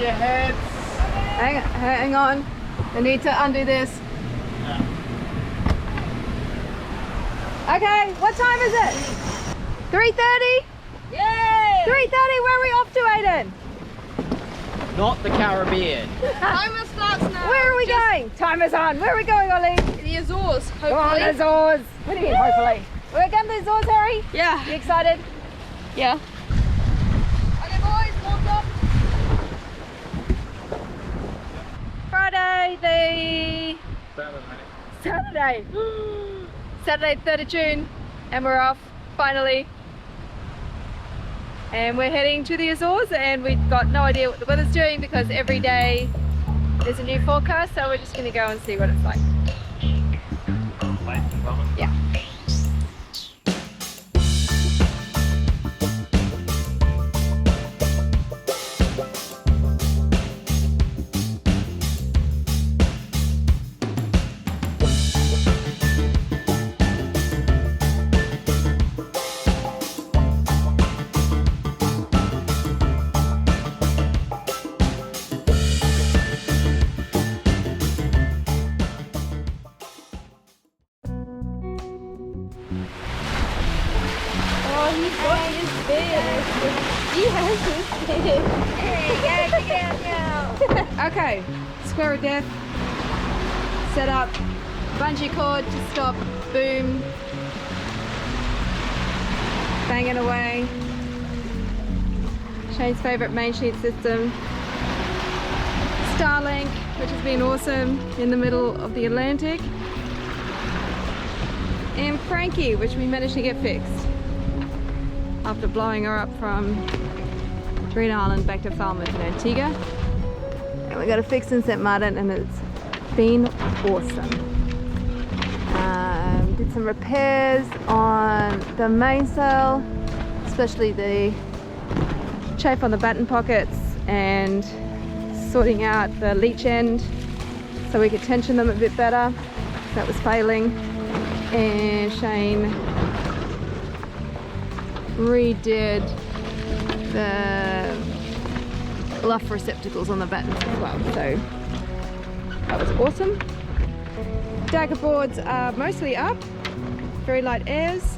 your heads. Hang on. I need to undo this. Okay, what time is it? 3:30? Yay! 3:30, where are we off to, Aiden? Not the Caribbean. Timer starts now. Where are we going? Timer's on. Where are we going, Ollie? The Azores, Go on, hopefully. Azores. What do you mean, hopefully? We're going to the Azores, Harry? Yeah. You excited? Yeah. Okay, boys, warmed up. Friday Saturday. Saturday, 3rd of June, and we're off, finally. And we're heading to the Azores, and we've got no idea what the weather's doing because every day there's a new forecast, so we're just going to go and see what it's like. Yeah. Okay, square of death, set up, bungee cord to stop, boom, banging away. Shane's favourite main sheet system, Starlink, which has been awesome in the middle of the Atlantic, and Frankie, which we managed to get fixed after blowing her up from Green Island back to Falmouth in Antigua. And we got it fixed in St. Martin, and it's been awesome. Did some repairs on the mainsail, especially the chafe on the batten pockets, and sorting out the leech end so we could tension them a bit better. That was failing. And Shane redid the luff receptacles on the battens as well, so that was awesome. Dagger boards are mostly up, very light airs.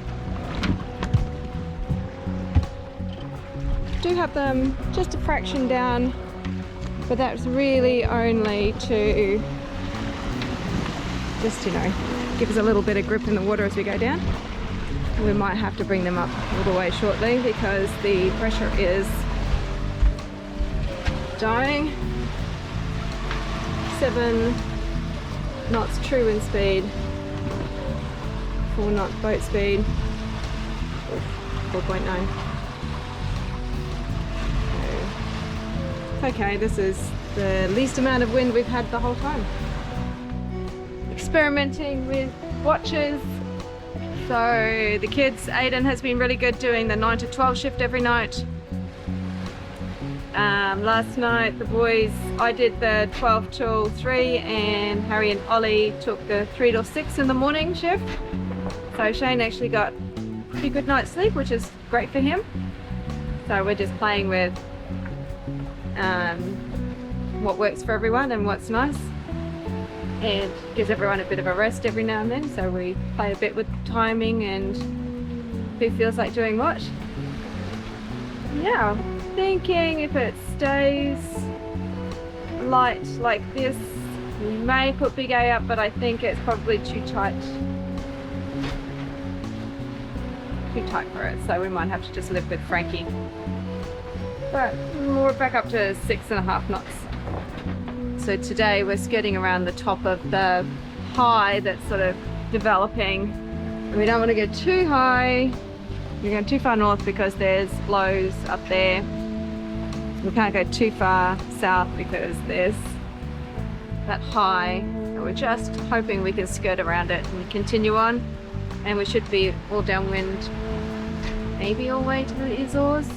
Do have them just a fraction down, but that's really only to just, you know, give us a little bit of grip in the water as we go down. We might have to bring them up all the way shortly because the pressure is dying. 7 knots true wind speed, 4 knot boat speed, 4.9. Okay, this is the least amount of wind we've had the whole time. Experimenting with watches. So the kids, Aiden has been really good doing the 9 to 12 shift every night. Last night the boys, I did the 12 till 3 and Harry and Ollie took the 3 till 6 in the morning shift. So Shane actually got a pretty good night's sleep, which is great for him. So we're just playing with what works for everyone and what's nice. And gives everyone a bit of a rest every now and then, so we play a bit with timing and who feels like doing what. Yeah, thinking if it stays light like this, we may put Big A up, but I think it's probably too tight for it, so we might have to just live with Frankie. But we're back up to 6.5 knots. So today we're skirting around the top of the high that's sort of developing. And we don't want to go too high. We're going too far north because there's blows up there. We can't go too far south because there's that high. And we're just hoping we can skirt around it and continue on. And we should be all downwind, maybe all the way to the Azores.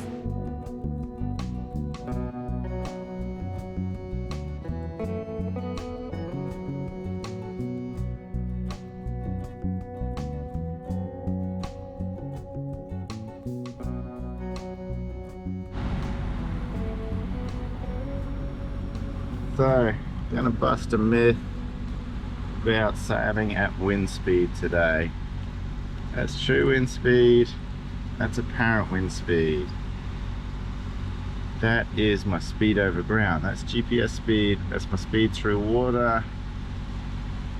So, gonna bust a myth about sailing at wind speed today. That's true wind speed, that's apparent wind speed. That is my speed over ground. That's GPS speed, that's my speed through water.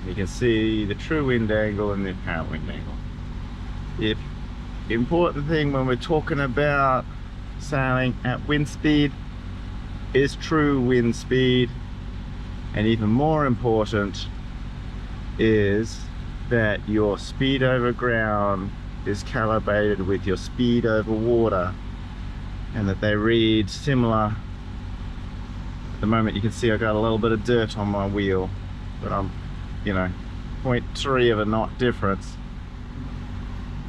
You can see the true wind angle and the apparent wind angle. The important thing when we're talking about sailing at wind speed is true wind speed, and even more important is that your speed over ground is calibrated with your speed over water, and that they read similar. At the moment you can see I got a little bit of dirt on my wheel, but I'm, you know, 0.3 of a knot difference.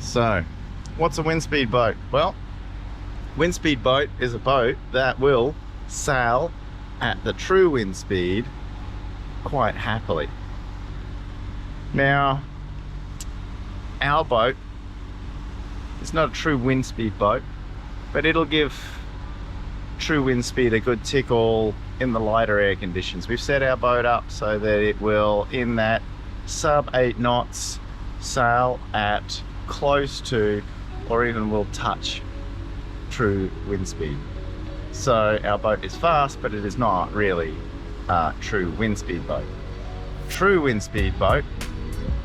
So what's a wind speed boat? Well, wind speed boat is a boat that will sail at the true wind speed quite happily. Now, our boat is not a true wind speed boat, but it'll give true wind speed a good tickle in the lighter air conditions. We've set our boat up so that it will, in that sub 8 knots, sail at close to, or even will touch, true wind speed. So our boat is fast, but it is not really a true wind speed boat. True wind speed boat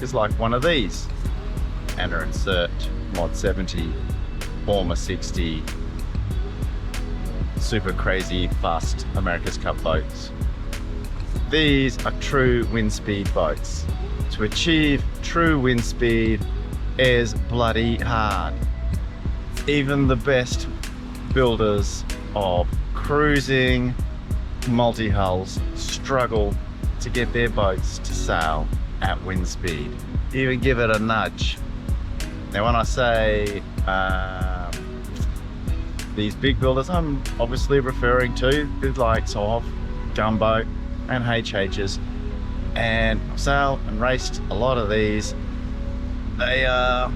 is like one of these. Anna insert, Mod 70, Former 60, super crazy fast America's Cup boats. These are true wind speed boats. To achieve true wind speed is bloody hard. Even the best builders of cruising multi-hulls struggle to get their boats to sail at wind speed. Even give it a nudge. Now when I say these big builders, I'm obviously referring to the likes of Jumbo and HHs, and I've sailed and raced a lot of these. They are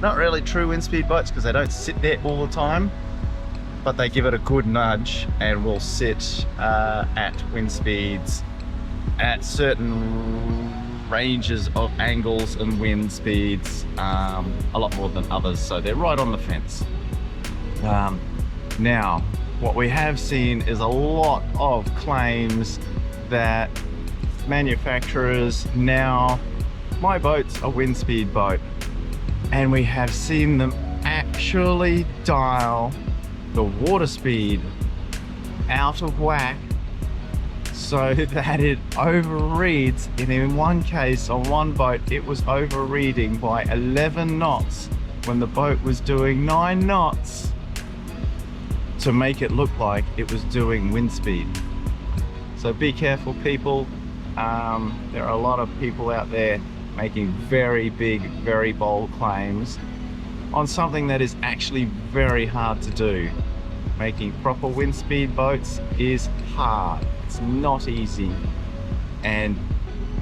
not really true wind speed boats because they don't sit there all the time, but they give it a good nudge and will sit at wind speeds at certain ranges of angles and wind speeds, a lot more than others, so they're right on the fence. Now, what we have seen is a lot of claims that manufacturers now, my boat's a wind speed boat, and we have seen them actually dial the water speed out of whack so that it overreads, and in one case on one boat it was overreading by 11 knots when the boat was doing 9 knots to make it look like it was doing wind speed. So be careful, people. There are a lot of people out there making very big, very bold claims on something that is actually very hard to do. Making proper wind speed boats is hard. It's not easy. And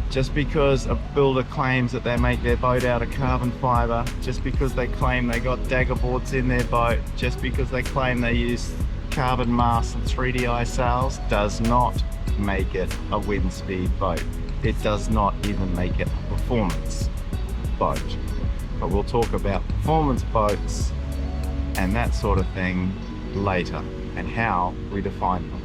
just because a builder claims that they make their boat out of carbon fiber, just because they claim they got dagger boards in their boat, just because they claim they use carbon masts and 3DI sails, does not make it a wind speed boat. It does not even make it a performance boat. But we'll talk about performance boats and that sort of thing later, and how we define them.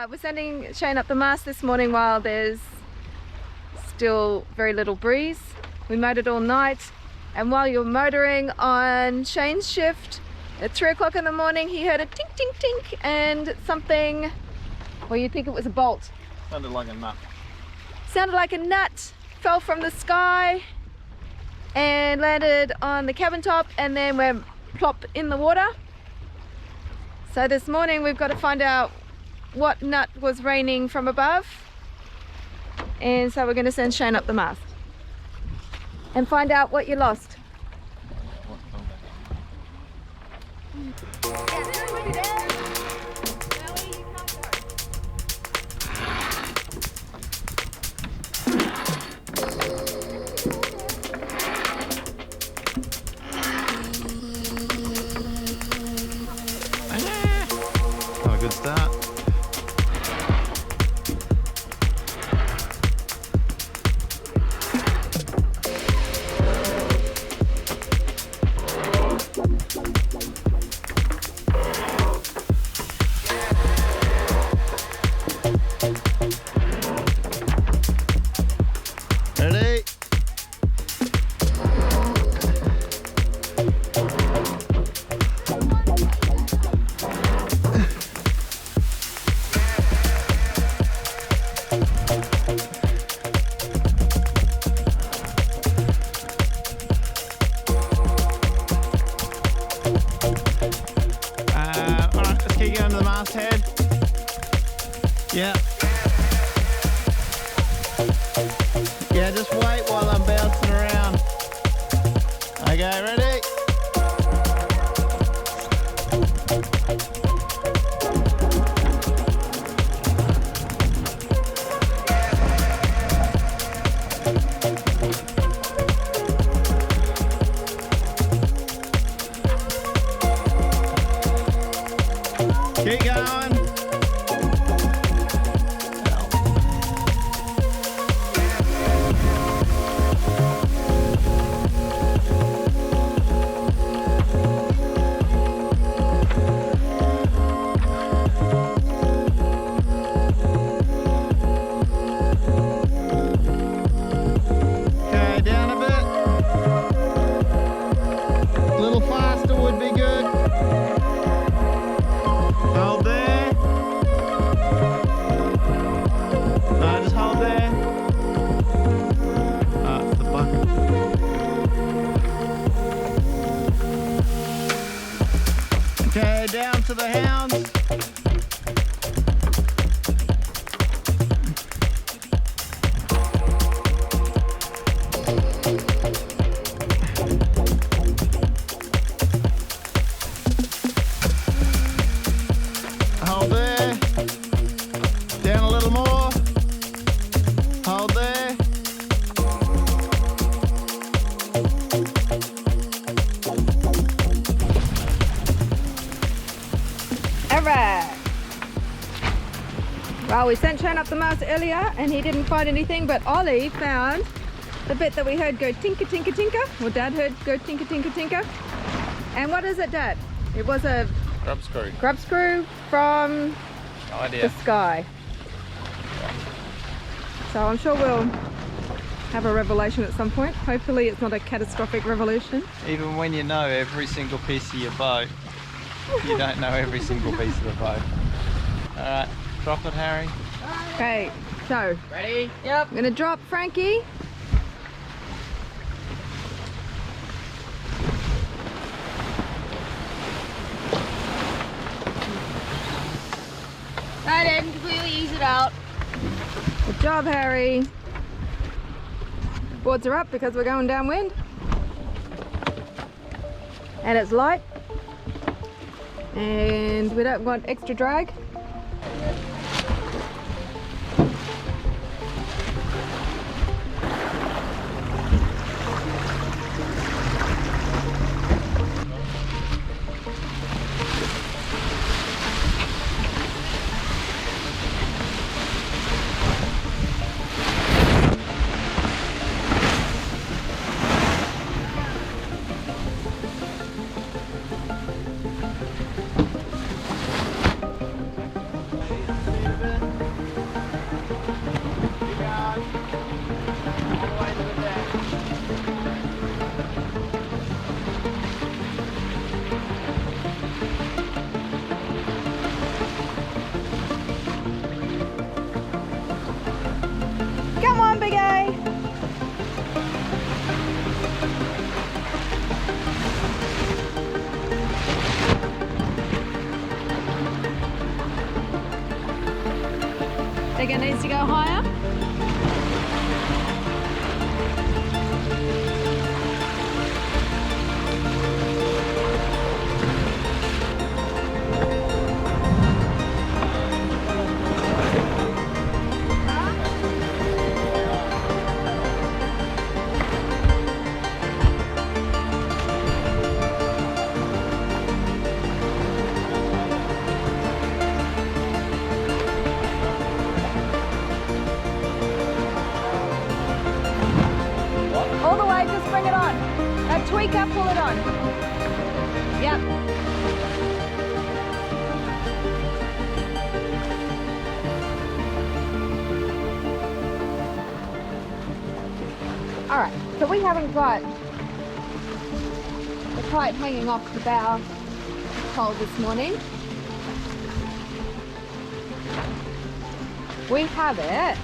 We're sending Shane up the mast this morning while there's still very little breeze. We motored all night, and while you're motoring on Shane's shift at 3 o'clock in the morning, he heard a tink tink tink and something, well, you'd think it was a bolt. Sounded like a nut. Sounded like a nut, fell from the sky and landed on the cabin top, and then went plop in the water. So this morning we've got to find out what nut was raining from above, and so we're going to send Shane up the mast and find out what you lost. good start. Ready? Alright, let's keep going to the masthead. Yeah. Yeah, just wait while I'm bouncing around. Okay, ready? Keep going. Okay, down a bit. A little faster would be good. Hold there. Just hold there. It's the bucket. Okay, down to the hounds. Hold there. Down a little more. Hold there. Alright. Well, we sent Shane up the mouse earlier and he didn't find anything, but Ollie found the bit that we heard go tinker, tinker, tinker. Well, Dad heard go tinker, tinker, tinker. And what is it, Dad? It was a Grub screw. grub screw from No the idea. sky. So I'm sure we'll have a revelation at some point. Hopefully it's not a catastrophic revelation. Even when you know every single piece of your boat, you don't know every single piece of the boat. Alright, drop it, Harry. Okay, so Ready? I'm gonna drop Frankie. I didn't completely ease it out. Good job, Harry. Boards are up because we're going downwind. And it's light. And we don't want extra drag. Come on, Big A. Think it needs to go higher? Yep. Alright, so we haven't got the kite hanging off the bow pole this morning. We have it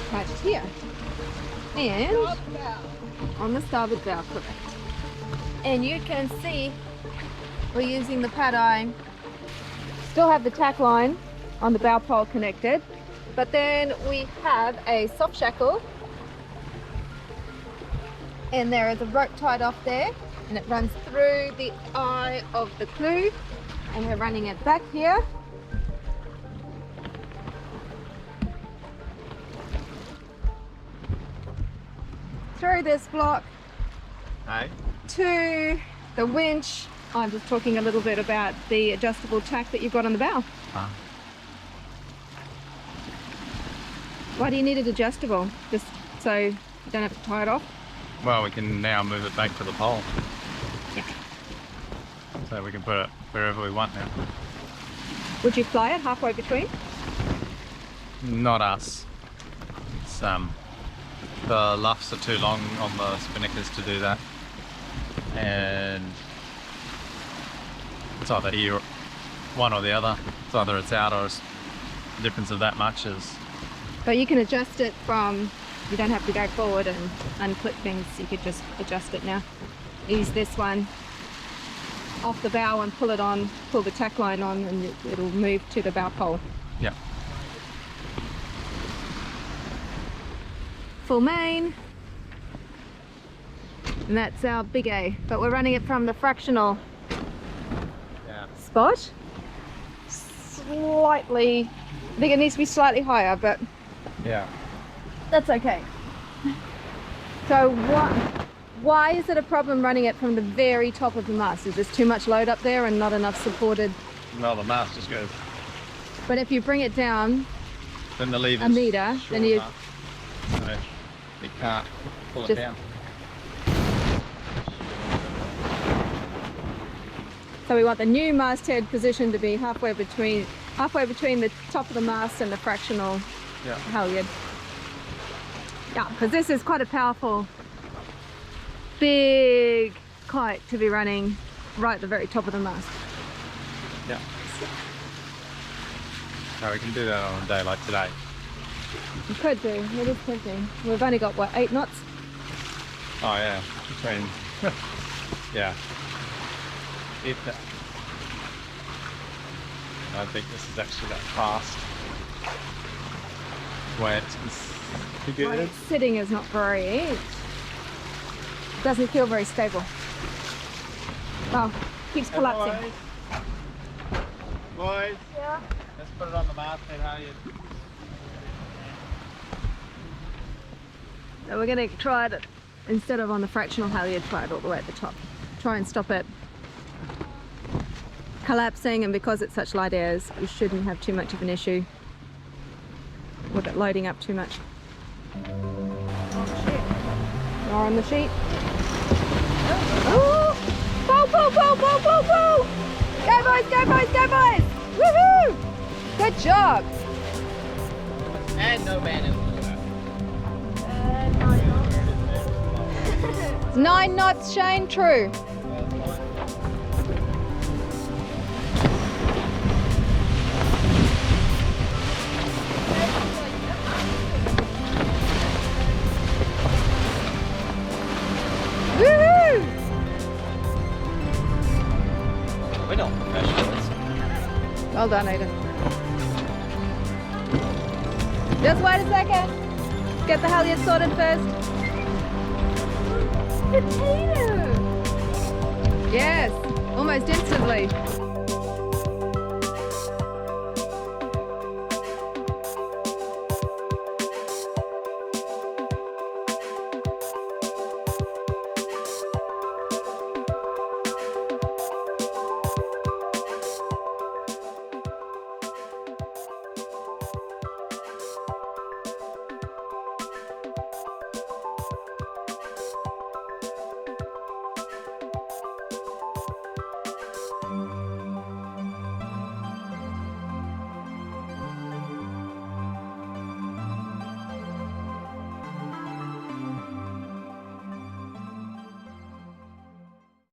attached here. And on the starboard bow, correct. And you can see we're using the pad eye. Still have the tack line on the bow pole connected, but then we have a soft shackle, and there is a rope tied off there, and it runs through the eye of the clue, and we're running it back here. Through this block Hey. to the winch. I'm just talking a little bit about the adjustable tack that you've got on the bow. Ah. Why do you need it adjustable? Just so you don't have to tie it off? Well, we can now move it back to the pole. So we can put it wherever we want now. Would you fly it halfway between? Not us. It's, the luffs are too long on the spinnakers to do that. And it's either here, one or the other. It's either it's out or it's the difference of that much is. But you can adjust it from, you don't have to go forward and unclip things, you could just adjust it now. Use this one off the bow and pull it on, pull the tack line on, and it'll move to the bow pole. Yeah. Full main. And that's our big A, but we're running it from the fractional Yeah. spot. Slightly, I think it needs to be slightly higher, but Yeah. that's okay. So why is it a problem running it from the very top of the mast? Is there too much load up there and not enough supported? Well, the mast just goes. But if you bring it down Then the lever's a meter, then you short enough, so you can't pull it Just- down. so we want the new masthead position to be halfway between the top of the mast and the fractional Yeah. halyard. Yeah, because this is quite a powerful, big kite to be running right at the very top of the mast. Yeah. So we can do that on a day like today. You could do, it is tempting. We've only got what, 8 knots? Oh yeah, between, yeah. If that. I don't think this is actually that fast. Way it's When configured. it's sitting is not very, it doesn't feel very stable. Well, keeps collapsing. Boys, Yeah. let's put it on the masthead, halyard. So we're going to try it, instead of on the fractional halyard, try it all the way at the top. Try and stop it collapsing, and because it's such light airs, you shouldn't have too much of an issue with it loading up too much. More on the sheet. Oh! Pull, pull, pull, pull, pull, pull! Go boys, go boys, go boys! Woohoo! Good job! And no man in the water. 9 knots, Shane, true. Woohoo! We're not professionals. Well done, Aiden. Just wait a second. Get the halyard sorted first. Potato! Yes, almost instantly.